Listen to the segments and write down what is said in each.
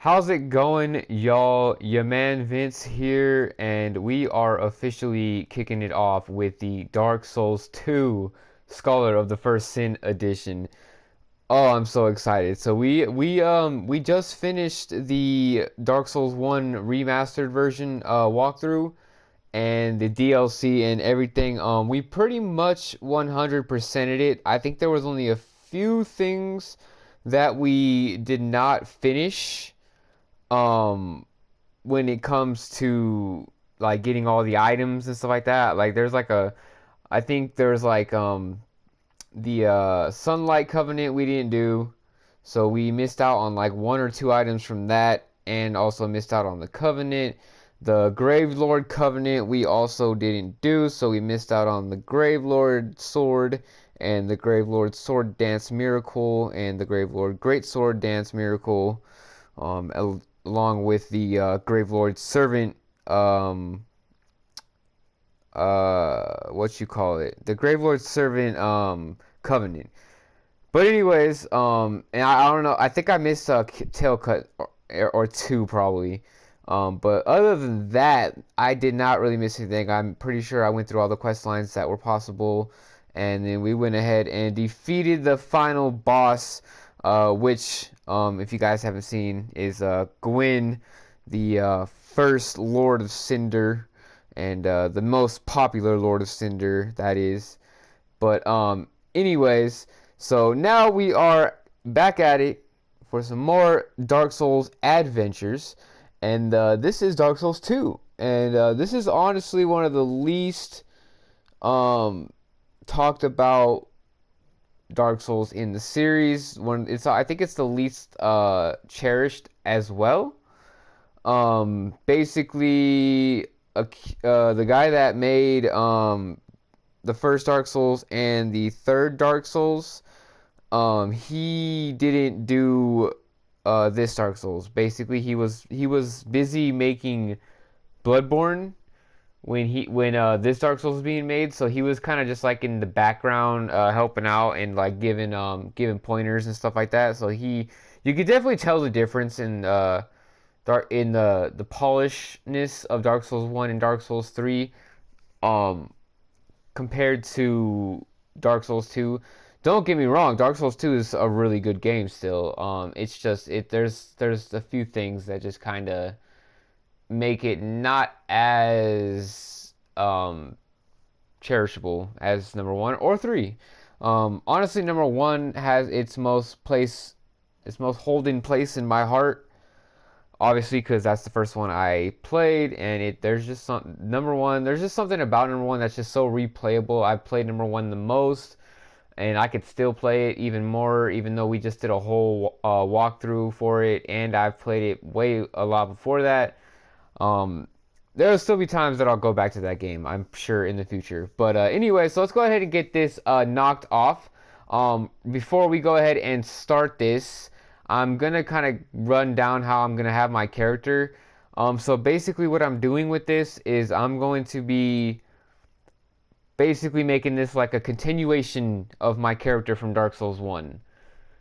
How's it going, y'all? Your man Vince here, and we are officially kicking it off with the Dark Souls 2 Scholar of the First Sin edition. Oh, I'm so excited. So we just finished the Dark Souls 1 remastered version walkthrough and the DLC and everything. We pretty much 100%ed it. I think there was only a few things that we did not finish um when it comes to like getting all the items and stuff like that. Like there's like a I think there's like the Sunlight Covenant we didn't do. So we missed out on like one or two items from that and also missed out on the Covenant. The Gravelord Covenant we also didn't do, so we missed out on the Gravelord Sword and the Gravelord Sword Dance Miracle and the Gravelord Great Sword Dance Miracle, along with the Gravelord Servant, what you call it, the Gravelord Servant Covenant. But anyways, and I don't know. I think I missed a tail cut or two probably. But other than that, I did not really miss anything. I'm pretty sure I went through all the quest lines that were possible, and then we went ahead and defeated the final boss, which, if you guys haven't seen, is Gwyn, the first Lord of Cinder, and the most popular Lord of Cinder, that is. But anyways. So now we are back at it for some more Dark Souls adventures, and this is Dark Souls 2, and this is honestly one of the least talked about Dark Souls in the series. I think it's the least cherished as well. Basically, the guy that made the first Dark Souls and the third Dark Souls, he didn't do this Dark Souls. Basically, he was busy making Bloodborne when this Dark Souls was being made. So he was kind of just like in the background, helping out and like giving pointers and stuff like that. So you could definitely tell the difference in the polishness of Dark Souls 1 and Dark Souls 3, compared to Dark Souls 2. Don't get me wrong, Dark Souls 2 is a really good game still. It's just there's a few things that just kind of make it not as cherishable as number 1 or 3. Honestly, number 1 has its most holding place in my heart. Obviously, because that's the first one I played, and there's just something about number 1 that's just so replayable. I've played number 1 the most, and I could still play it even more, even though we just did a whole walkthrough for it, and I've played it a lot before that. There'll still be times that I'll go back to that game, I'm sure, in the future. But anyway, so let's go ahead and get this knocked off. Before we go ahead and start this, I'm gonna kind of run down how I'm gonna have my character. So basically what I'm doing with this is I'm going to be basically making this like a continuation of my character from Dark Souls 1.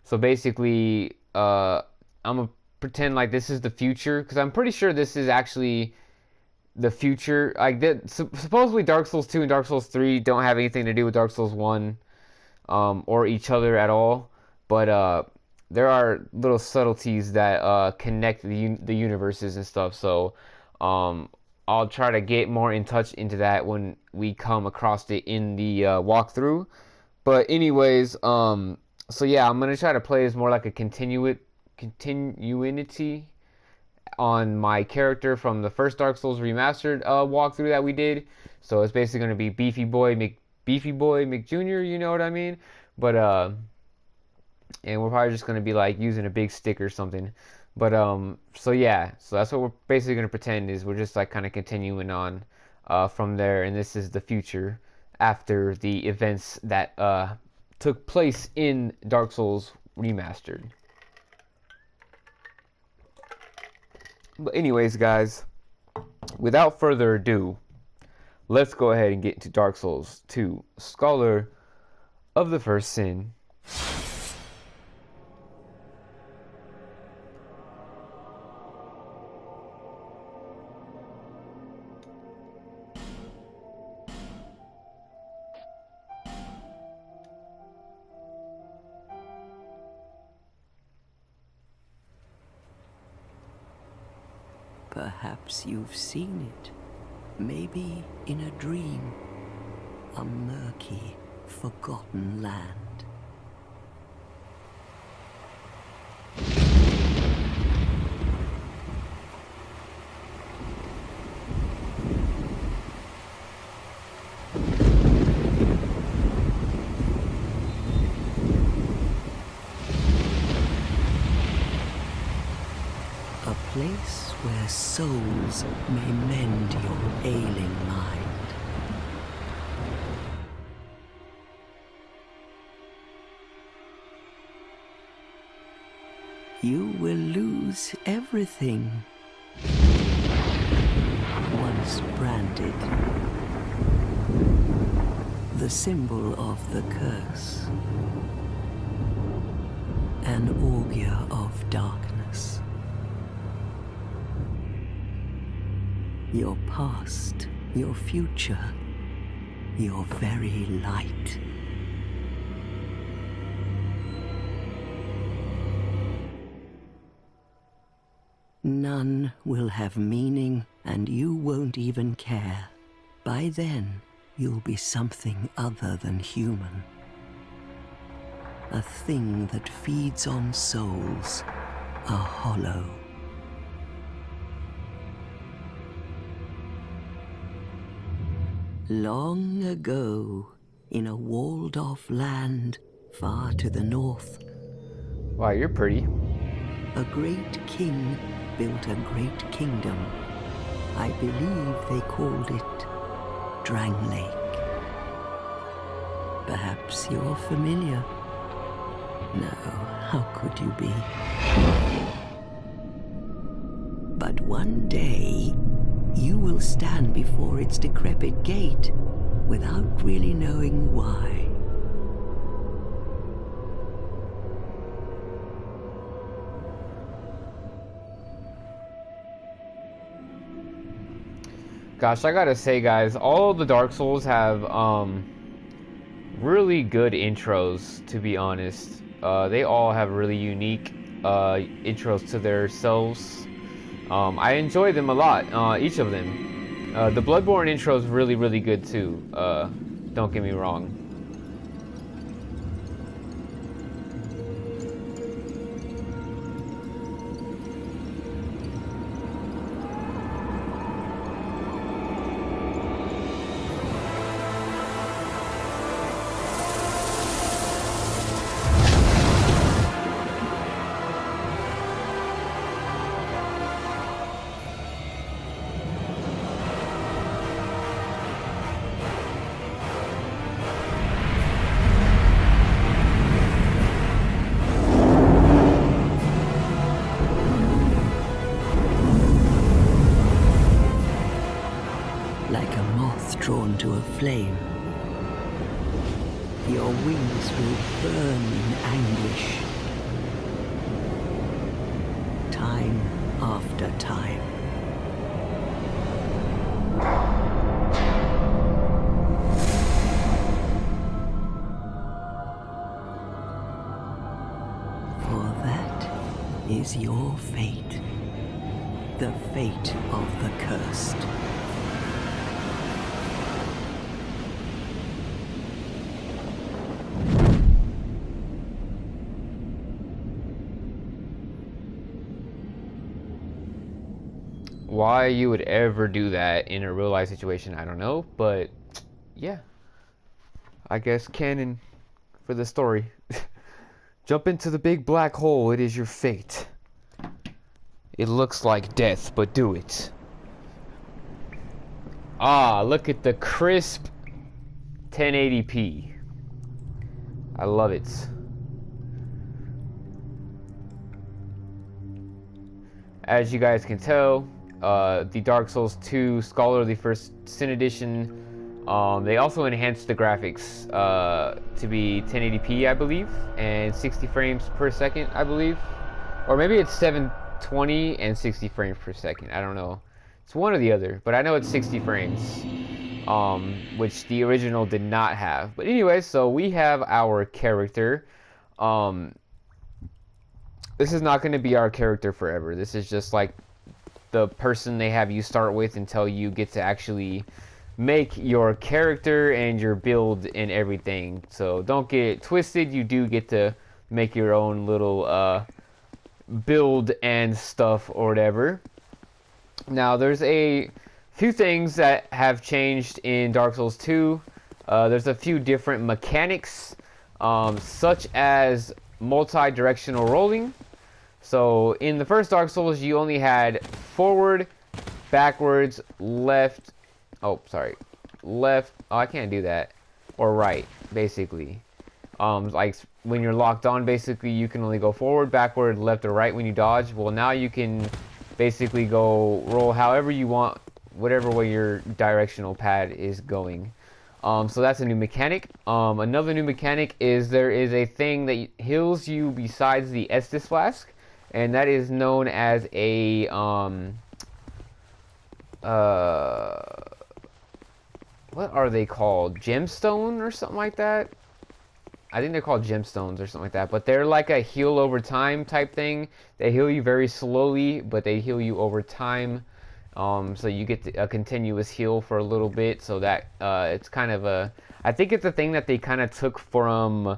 So basically, I'm gonna pretend like this is the future, because I'm pretty sure this is actually the future. Like supposedly Dark Souls 2 and Dark Souls 3 don't have anything to do with Dark Souls 1, or each other at all. But there are little subtleties that connect the universes and stuff. So I'll try to get more in touch into that when we come across it in the walkthrough. But anyways, so yeah, I'm gonna try to play as more like a continuity on my character from the first Dark Souls remastered walkthrough that we did. So it's basically gonna be Beefy Boy McJr. You know what I mean? But and we're probably just gonna be like using a big stick or something. But so yeah, so that's what we're basically gonna pretend is we're just like kind of continuing on from there, and this is the future after the events that took place in Dark Souls Remastered. But anyways, guys, without further ado, let's go ahead and get into Dark Souls 2, Scholar of the First Sin. Perhaps you've seen it. Maybe in a dream. A murky, forgotten land. A place where souls may mend your ailing mind. You will lose everything. Once branded. The symbol of the curse. An augur of darkness. Your past, your future, your very light. None will have meaning, and you won't even care. By then, you'll be something other than human. A thing that feeds on souls, a hollow. Long ago, in a walled-off land far to the north, Wow, you're pretty. a great king built a great kingdom. I believe they called it Drang Lake. Perhaps you're familiar. No, how could you be? But one day, you will stand before its decrepit gate without really knowing why. Gosh, I gotta say, guys, all of the Dark Souls have really good intros, to be honest. They all have really unique intros to themselves. I enjoy them a lot, each of them. The Bloodborne intro is really, really good too. Don't get me wrong. Like a moth drawn to a flame. Your wings will burn in anguish. Time after time. For that is your fate. The fate of the cursed. Why you would ever do that in a real life situation, I don't know, but yeah. I guess canon for the story. Jump into the big black hole, it is your fate. It looks like death, but do it. Ah, look at the crisp 1080p. I love it. As you guys can tell, the Dark Souls 2 Scholarly First Sin Edition, they also enhanced the graphics to be 1080p, I believe, and 60 frames per second, I believe. Or maybe it's 720 and 60 frames per second, I don't know. It's one or the other, but I know it's 60 frames, which the original did not have. But anyway, so we have our character. This is not going to be our character forever. This is just like the person they have you start with until you get to actually make your character and your build and everything. So don't get it twisted. You do get to make your own little build and stuff or whatever. Now, there's a few things that have changed in Dark Souls 2. There's a few different mechanics, such as multi-directional rolling. So in the first Dark Souls, you only had forward, backwards, left. Oh, sorry, left. Oh, I can't do that. Or right, basically. Like when you're locked on, basically you can only go forward, backward, left, or right when you dodge. Well, now you can basically go roll however you want, whatever way your directional pad is going. So that's a new mechanic. Another new mechanic is there is a thing that heals you besides the Estus Flask, and that is known as a what are they called? Gemstone or something like that? I think they're called gemstones or something like that, but they're like a heal over time type thing. They heal you very slowly, but they heal you over time. So you get a continuous heal for a little bit, so that it's kind of a... I think it's a thing that they kind of took from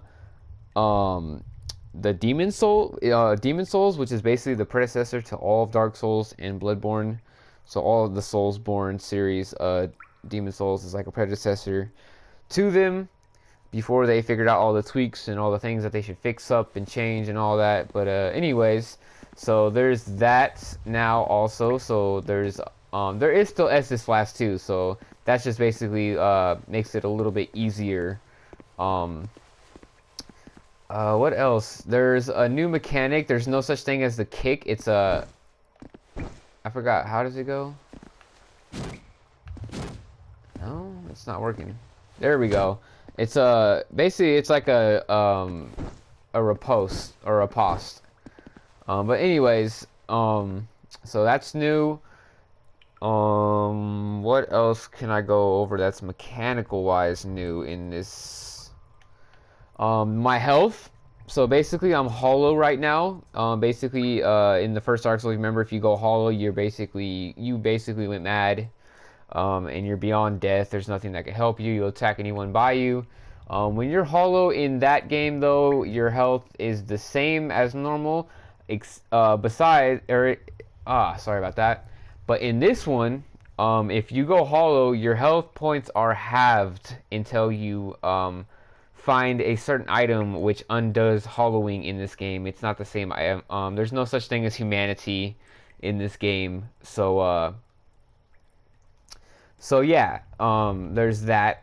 the Demon Souls, which is basically the predecessor to all of Dark Souls and Bloodborne. So all of the Soulsborne series, Demon Souls is like a predecessor to them, before they figured out all the tweaks and all the things that they should fix up and change and all that. But anyways, so there's that now also. So there is still Estus Flask too. So that's just basically makes it a little bit easier. What else? There's a new mechanic. There's no such thing as the kick. It's a... I forgot. How does it go? No, it's not working. There we go. It's basically it's like a riposte or a post. But anyways, so that's new. What else can I go over that's mechanical wise new in this? My health. So basically I'm hollow right now. Basically in the first Dark Souls, remember, if you go hollow, you basically went mad. And you're beyond death. There's nothing that can help you. You'll attack anyone by you. When you're hollow in that game, though, your health is the same as normal. Sorry about that. But in this one, if you go hollow, your health points are halved until you find a certain item which undoes hollowing in this game. It's not the same item. There's no such thing as humanity in this game. So yeah, there's that.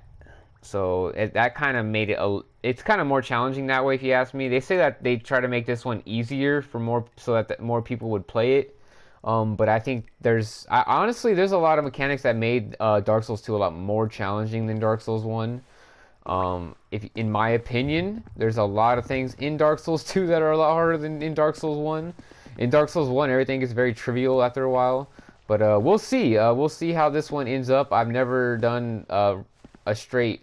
So that kind of made it it's kind of more challenging that way, if you ask me. They say that they try to make this one easier for so that more people would play it. But I think honestly, there's a lot of mechanics that made Dark Souls 2 a lot more challenging than Dark Souls 1. In my opinion, there's a lot of things in Dark Souls 2 that are a lot harder than in Dark Souls 1. In Dark Souls 1, everything is very trivial after a while. But we'll see. We'll see how this one ends up. I've never done a straight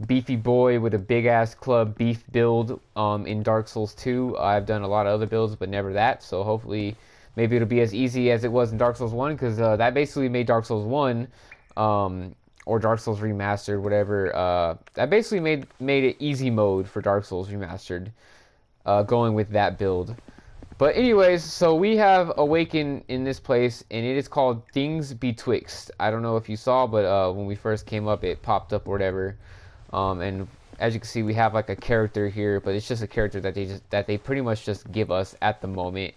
beefy boy with a big ass club beef build in Dark Souls 2. I've done a lot of other builds, but never that. So hopefully, maybe it'll be as easy as it was in Dark Souls 1, because that basically made Dark Souls 1, or Dark Souls Remastered, whatever. That basically made it easy mode for Dark Souls Remastered, going with that build. But anyways, so we have Awaken in this place, and it is called Things Betwixt. I don't know if you saw, but when we first came up, it popped up or whatever. And as you can see, we have like a character here, but it's just a character that they pretty much just give us at the moment.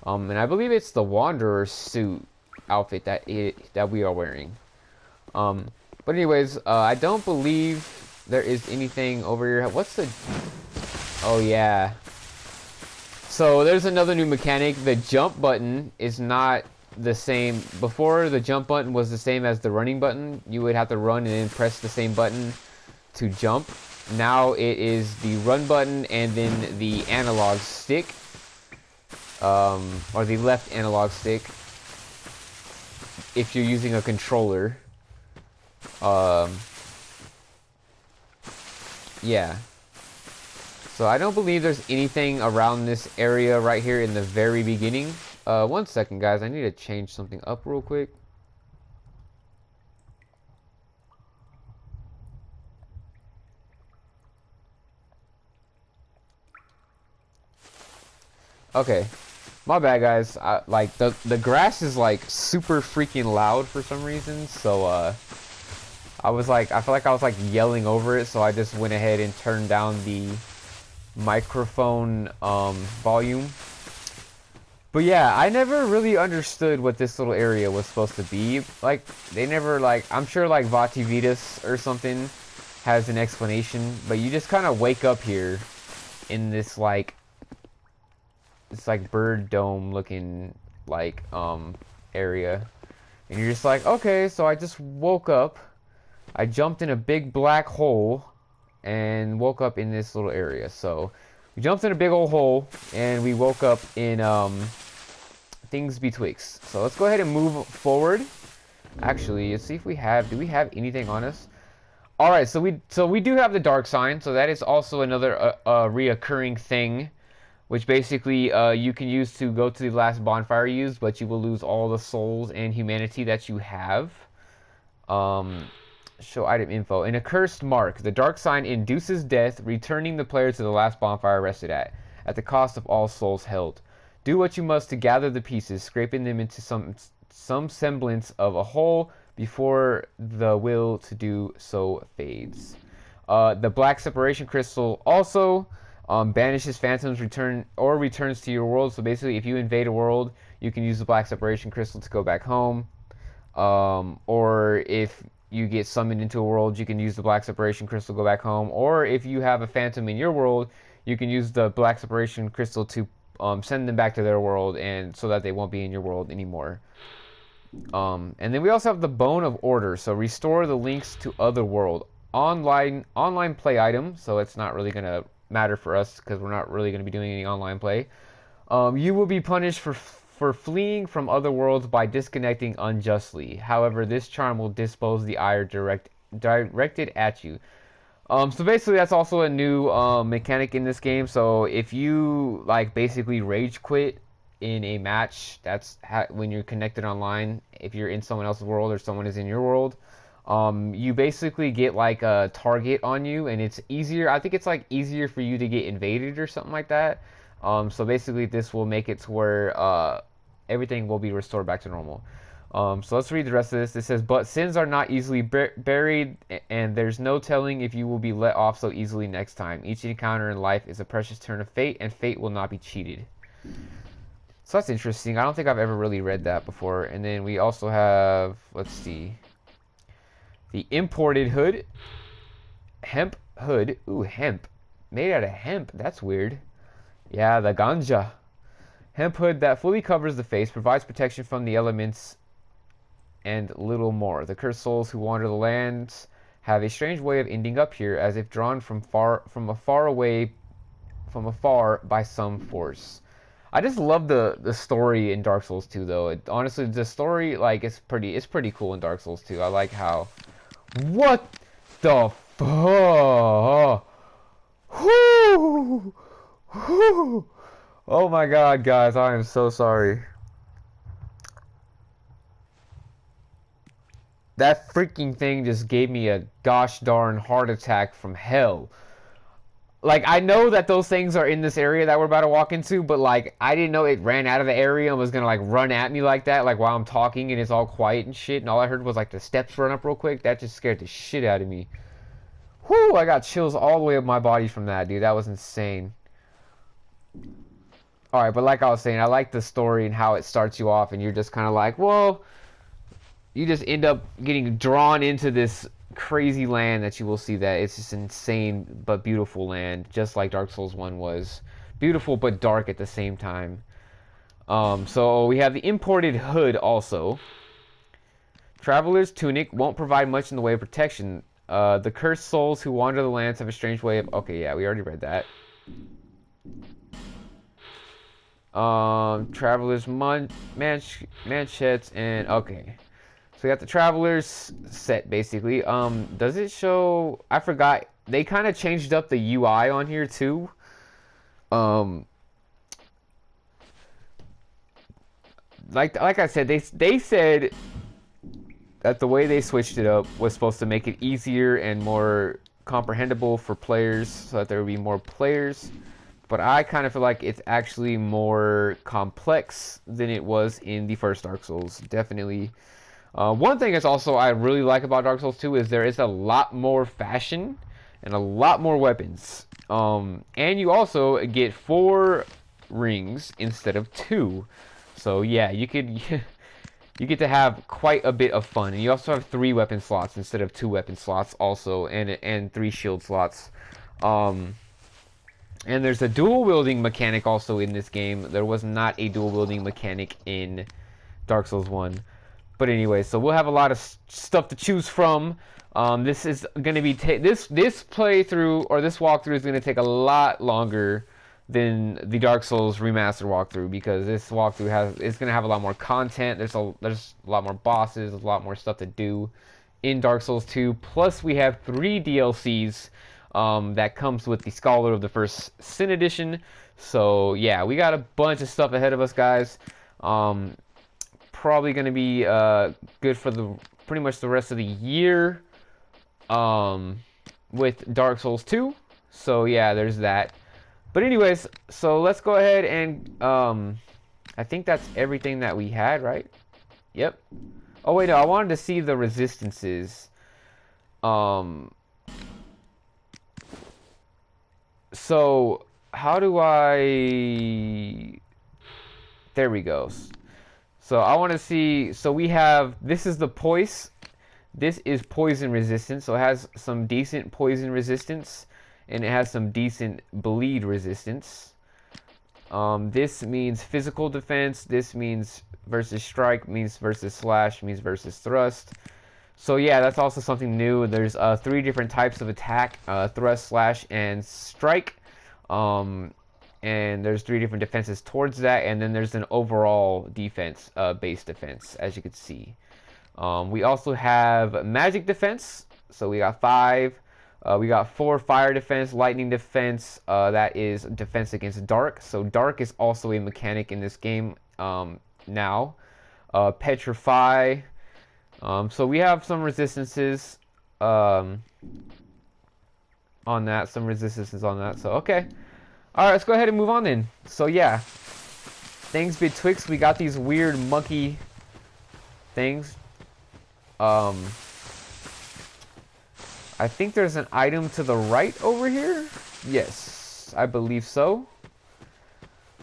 And I believe it's the Wanderer suit outfit that we are wearing. But anyways, I don't believe there is anything over here. What's the... Oh yeah. So there's another new mechanic. The jump button is not the same. Before, the jump button was the same as the running button. You would have to run and then press the same button to jump. Now it is the run button and then the analog stick, or the left analog stick, if you're using a controller. Yeah. So I don't believe there's anything around this area right here in the very beginning. One second, guys. I need to change something up real quick. Okay, my bad, guys. Like the grass is like super freaking loud for some reason. So I feel like I was like yelling over it. So I just went ahead and turned down the microphone volume. But yeah, I never really understood what this little area was supposed to be. Like, they never, like, I'm sure, like, Vati Vitas or something has an explanation. But you just kind of wake up here in this, like, bird dome looking, like, area. And you're just like, okay, so I just woke up. I jumped in a big black hole and woke up in this little area. So, we jumped in a big old hole and we woke up in, things betwixt. So let's go ahead and move forward. Actually, let's see if do we have anything on us? All right, so we do have the dark sign, so that is also another reoccurring thing, which basically you can use to go to the last bonfire you used, but you will lose all the souls and humanity that you have. Show item info. An accursed mark. The dark sign induces death, returning the player to the last bonfire rested at the cost of all souls held. Do what you must to gather the pieces, scraping them into some semblance of a whole before the will to do so fades. The black separation crystal also banishes phantoms returns to your world. So basically, if you invade a world, you can use the black separation crystal to go back home. Or if you get summoned into a world, you can use the black separation crystal to go back home. Or if you have a phantom in your world, you can use the black separation crystal to send them back to their world, and so that they won't be in your world anymore. And then we also have the Bone of Order. So restore the links to other world. Online play item. So it's not really gonna matter for us because we're not really gonna be doing any online play. You will be punished for fleeing from other worlds by disconnecting unjustly. However, this charm will dispose the ire directed at you. So basically, that's also a new mechanic in this game. So if you like basically rage quit in a match, that's when you're connected online. If you're in someone else's world or someone is in your world, you basically get like a target on you, and it's easier. I think it's like easier for you to get invaded or something like that. So basically, this will make it to where everything will be restored back to normal. So let's read the rest of this. It says, but sins are not easily buried, and there's no telling if you will be let off so easily next time. Each encounter in life is a precious turn of fate, and fate will not be cheated. So that's interesting. I don't think I've ever really read that before. And then we also have, let's see, the imported hood. Hemp hood. Ooh, hemp. Made out of hemp. That's weird. Yeah, the ganja. Hemp hood that fully covers the face, provides protection from the elements, and little more. The cursed souls who wander the lands have a strange way of ending up here, as if drawn from afar by some force. I just love the story in Dark Souls 2, though. Honestly, the story like it's pretty cool in Dark Souls 2. I like how. What the fuck? Whoo! Whoo! Oh my God, guys, I am so sorry. That freaking thing just gave me a gosh darn heart attack from hell. Like, I know that those things are in this area that we're about to walk into, but, like, I didn't know it ran out of the area and was gonna, like, run at me like that, like, while I'm talking and it's all quiet and shit, and all I heard was, like, the steps run up real quick. That just scared the shit out of me. Whew, I got chills all the way up my body from that, dude. That was insane. Alright, but like I was saying, I like the story and how it starts you off, and you're just kind of like, well, you just end up getting drawn into this crazy land that you will see that it's just insane but beautiful land, just like Dark Souls 1 was. Beautiful but dark at the same time. So we have the imported hood also. Traveler's tunic won't provide much in the way of protection. The cursed souls who wander the lands have a strange way of... Okay, yeah, we already read that. Traveler's manchettes and... Okay. So we got the Travelers set, basically. Does it show... I forgot. They kind of changed up the UI on here, too. like I said, they said that the way they switched it up was supposed to make it easier and more comprehensible for players, so that there would be more players. But I kind of feel like it's actually more complex than it was in the first Dark Souls. Definitely. One thing is also I really like about Dark Souls 2 is there is a lot more fashion and a lot more weapons. And you also get 4 rings instead of 2. So yeah, you could you get to have quite a bit of fun. And you also have 3 weapon slots instead of 2 weapon slots also, and 3 shield slots. And there's a dual wielding mechanic also in this game. There was not a dual wielding mechanic in Dark Souls 1. But anyway, so we'll have a lot of stuff to choose from. This is going to be this playthrough or this walkthrough is going to take a lot longer than the Dark Souls remaster walkthrough, because this walkthrough is going to have a lot more content. There's a lot more bosses, a lot more stuff to do in Dark Souls 2. Plus, we have 3 DLCs that comes with the Scholar of the First Sin Edition. So yeah, we got a bunch of stuff ahead of us, guys. Probably going to be good for pretty much the rest of the year with Dark Souls 2. So yeah, there's that. But anyways, so let's go ahead and I think that's everything that we had, right? Yep. Oh wait, no, I wanted to see the resistances. So how do I... There we go. So I want to see, so we have, this is the poise. This is poison resistance, so it has some decent poison resistance, and it has some decent bleed resistance. This means physical defense, this means versus strike, means versus slash, means versus thrust. So yeah, that's also something new. There's 3 different types of attack, thrust, slash, and strike. And there's 3 different defenses towards that, and then there's an overall defense, base defense, as you can see. We also have magic defense, so we got 5. We got 4 fire defense, lightning defense, that is defense against dark. So dark is also a mechanic in this game now. Petrify. So we have some resistances on that, so okay. Alright, let's go ahead and move on then. So yeah, things betwixt, we got these weird monkey things. I think there's an item to the right over here. Yes, I believe so.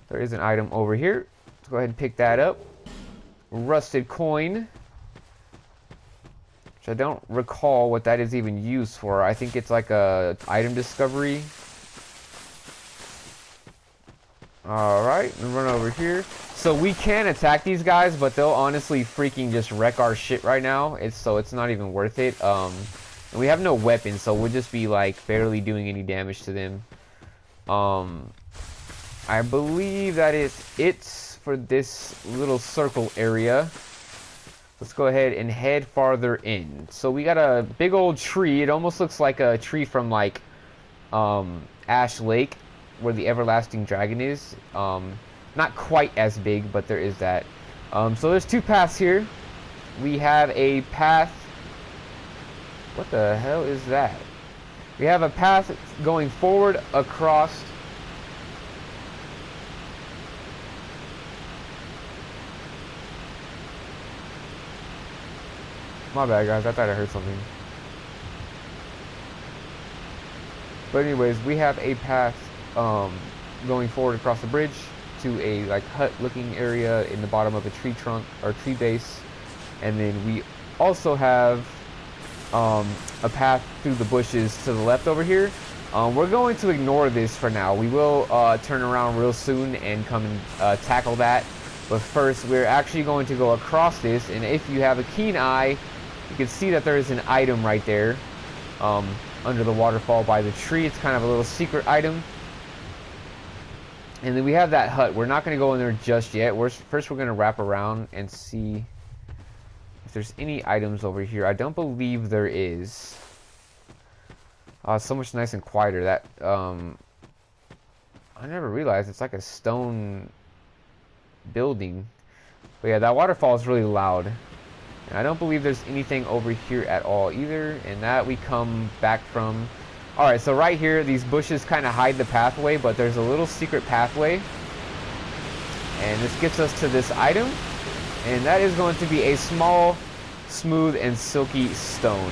There is an item over here. Let's go ahead and pick that up. Rusted coin. Which I don't recall what that is even used for. I think it's like a item discovery. Alright, and run over here. So we can attack these guys, but they'll honestly freaking just wreck our shit right now. So it's not even worth it. And we have no weapons, so we'll just be like barely doing any damage to them. I believe that is it for this little circle area. Let's go ahead and head farther in. So we got a big old tree. It almost looks like a tree from like Ash Lake, where the everlasting dragon is. Not quite as big, but there is that. So there's 2 paths here. We have a path. What the hell is that? We have a path going forward across. My bad, guys. I thought I heard something. But anyways, we have a path going forward across the bridge to a like hut-looking area in the bottom of a tree trunk or tree base, and then we also have a path through the bushes to the left over here. We're going to ignore this for now. We will turn around real soon and come and tackle that. But first, we're actually going to go across this, and if you have a keen eye, you can see that there is an item right there under the waterfall by the tree. It's kind of a little secret item. And then we have that hut. We're not going to go in there just yet. First, we're going to wrap around and see if there's any items over here. I don't believe there is. It's so much nice and quieter. That I never realized it's like a stone building. But yeah, that waterfall is really loud. And I don't believe there's anything over here at all either. And that we come back from. Alright, so right here, these bushes kind of hide the pathway, but there's a little secret pathway. And this gets us to this item. And that is going to be a small, smooth, and silky stone.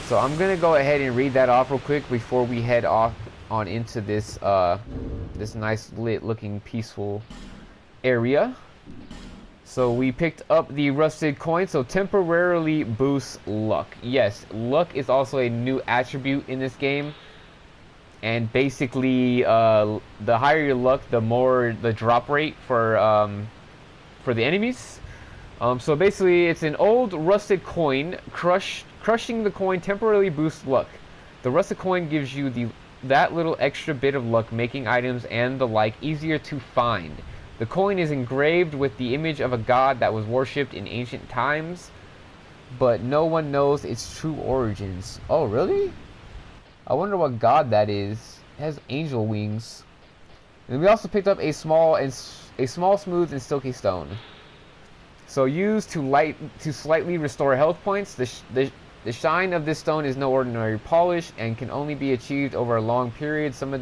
So I'm going to go ahead and read that off real quick before we head off on into this, this nice lit looking peaceful area. So we picked up the rusted coin, so temporarily boosts luck. Yes, luck is also a new attribute in this game. And basically, the higher your luck, the more the drop rate for the enemies. So basically, it's an old rusted coin. Crushing the coin temporarily boosts luck. The rusted coin gives you that little extra bit of luck, making items and the like easier to find. The coin is engraved with the image of a god that was worshipped in ancient times, but no one knows its true origins. Oh, really? I wonder what god that is. It has angel wings. And we also picked up a small, smooth, and silky stone. So used to slightly restore health points. The shine of this stone is no ordinary polish and can only be achieved over a long period. Some in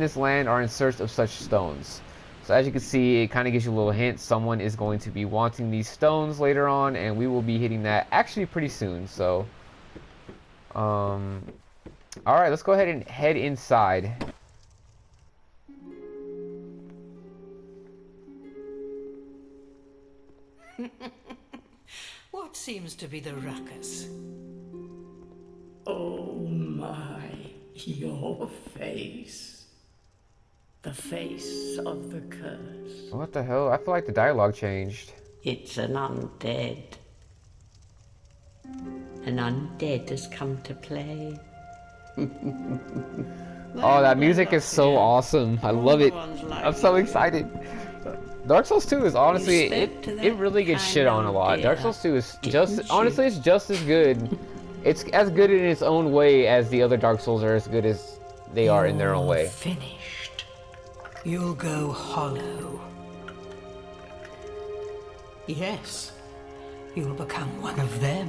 this land are in search of such stones. So as you can see, it kind of gives you a little hint. Someone is going to be wanting these stones later on, and we will be hitting that actually pretty soon. So, all right, let's go ahead and head inside. What seems to be the ruckus? Oh my, your face. The face of the curse. What the hell? I feel like the dialogue changed. It's an undead. An undead has come to play. Oh, that music is so awesome. I love it. I'm so excited. Dark Souls 2 is honestly, it really gets shit on a lot. Dark Souls 2 is honestly, it's just as good. It's as good in its own way as the other Dark Souls are as good as they are in their own way. Finished. You'll go hollow. Yes, you'll become one of them.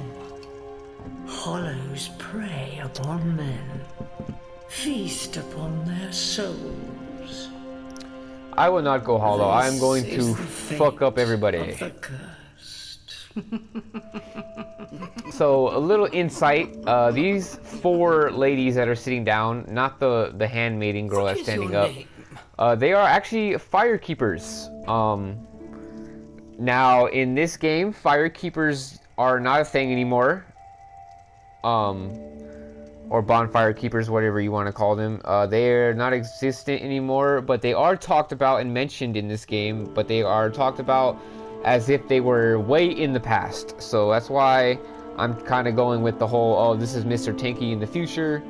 Hollows prey upon men, feast upon their souls. I will not go hollow. I am going to fuck up everybody. Of the cursed. So, a little insight. These 4 ladies that are sitting down, not the handmaiden girl that's standing up, they are actually fire keepers. Now, in this game, fire keepers are not a thing anymore. Or bonfire keepers, whatever you want to call them. They're not existent anymore, but they are talked about and mentioned in this game, but they are talked about as if they were way in the past. So that's why I'm kind of going with the whole, oh, this is Mr. Tanky in the future.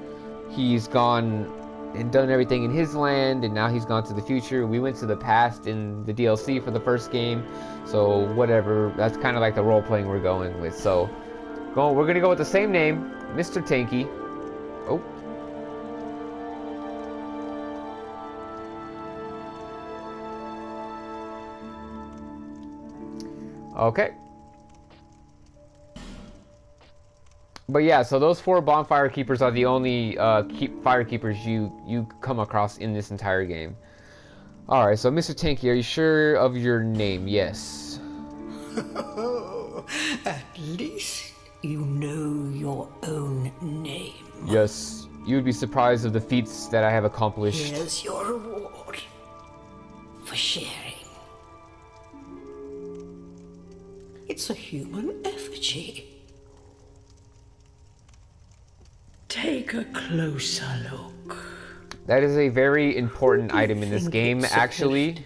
He's gone and done everything in his land, and now he's gone to the future. We went to the past in the DLC for the first game, so whatever. That's kind of like the role-playing we're going with. So we're going to go with the same name, Mr. Tanky. Oh. Okay. But yeah, so those 4 bonfire keepers are the only fire keepers you come across in this entire game. Alright, so Mr. Tanky, are you sure of your name? Yes. At least you know your own name. Yes. You would be surprised of the feats that I have accomplished. Here's your reward for sharing. It's a human effigy. Take a closer look. That is a very important item in this game, actually.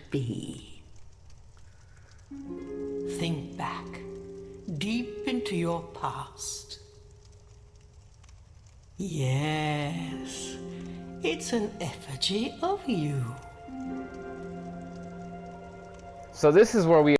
Think back, deep into your past. Yes, it's an effigy of you. So this is where we